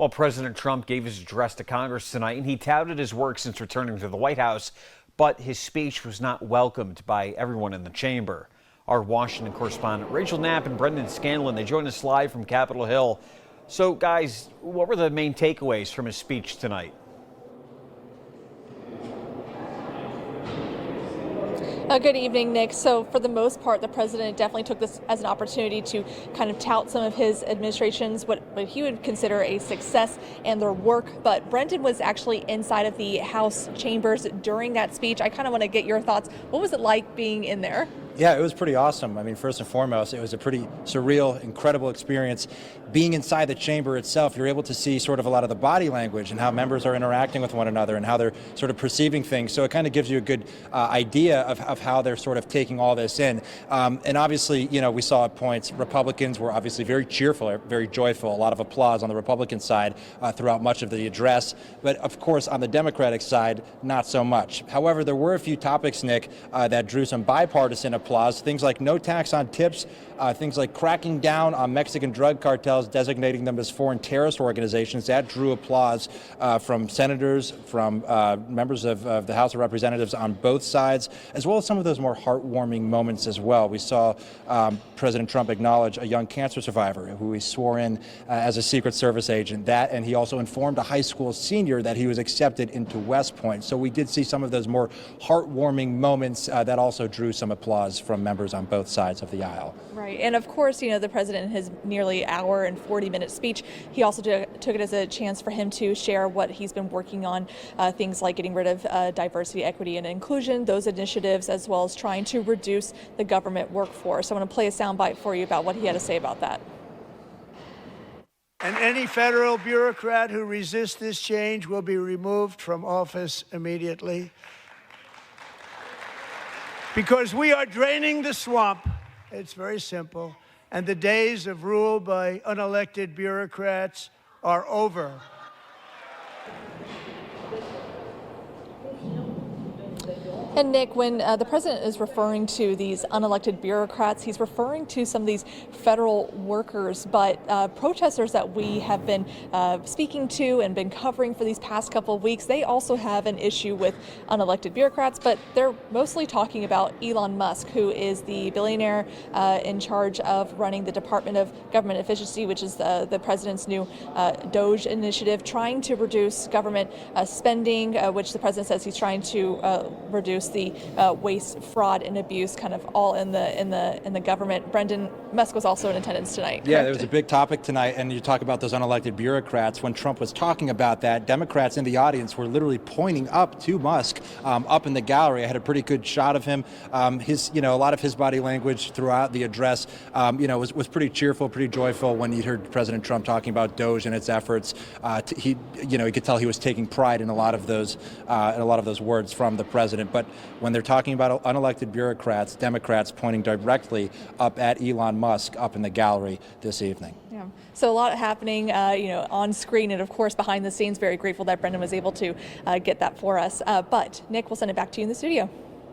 Well, President Trump gave his address to Congress tonight, and he touted his work since returning to the White House, but his speech was not welcomed by everyone in the chamber. Our Washington correspondent Rachel Knapp and Brendan Scanlon, they join us live from Capitol Hill. So, guys, what were the main takeaways from his speech tonight? Good evening, Nick. So for the most part, the president definitely took this as an opportunity to kind of tout some of his administration's what he would consider a success and their work. But Brendan was actually inside of the House chambers during that speech. I kind of want to get your thoughts. What was it like being in there? Yeah, it was pretty awesome. I mean, first and foremost, it was a pretty surreal, incredible experience. Being inside the chamber itself, you're able to see sort of a lot of the body language and how members are interacting with one another and how they're sort of perceiving things. So it kind of gives you a good idea of how they're sort of taking all this in. And obviously, you know, we saw at points Republicans were obviously very cheerful, very joyful, a lot of applause on the Republican side throughout much of the address. But of course, on the Democratic side, not so much. However, there were a few topics, Nick, that drew some bipartisan applause. Things like no tax on tips, things like cracking down on Mexican drug cartels, designating them as foreign terrorist organizations. That drew applause from senators, from members of the House of Representatives on both sides, as well as some of those more heartwarming moments as well. We saw President Trump acknowledge a young cancer survivor who he swore in as a Secret Service agent. And he also informed a high school senior that he was accepted into West Point. So we did see some of those more heartwarming moments that also drew some applause from members on both sides of the aisle. Right. And of course, you know, the president in his nearly hour and 40-minute speech, he also took it as a chance for him to share what he's been working on, things like getting rid of diversity, equity, and inclusion, those initiatives, as well as trying to reduce the government workforce. I want to play a soundbite for you about what he had to say about that. And any federal bureaucrat who resists this change will be removed from office immediately. Because we are draining the swamp. It's very simple. And the days of rule by unelected bureaucrats are over. And Nick, when the president is referring to these unelected bureaucrats, he's referring to some of these federal workers, but protesters that we have been speaking to and been covering for these past couple of weeks, they also have an issue with unelected bureaucrats, but they're mostly talking about Elon Musk, who is the billionaire in charge of running the Department of Government Efficiency, which is the president's new DOGE initiative, trying to reduce government spending, which the president says he's trying to reduce the waste, fraud, and abuse, kind of all in the government. Brendan, Musk was also in attendance tonight. Yeah, there was a big topic tonight, and you talk about those unelected bureaucrats. When Trump was talking about that, Democrats in the audience were literally pointing up to Musk, up in the gallery. I had a pretty good shot of him. A lot of his body language throughout the address, was pretty cheerful, pretty joyful. When you heard President Trump talking about DOGE and its efforts, he could tell he was taking pride in a lot of those words from the president. But when they're talking about unelected bureaucrats, Democrats pointing directly up at Elon Musk up in the gallery this evening. Yeah. So a lot happening, on screen and, of course, behind the scenes. Very grateful that Brendan was able to get that for us. But, Nick, we'll send it back to you in the studio.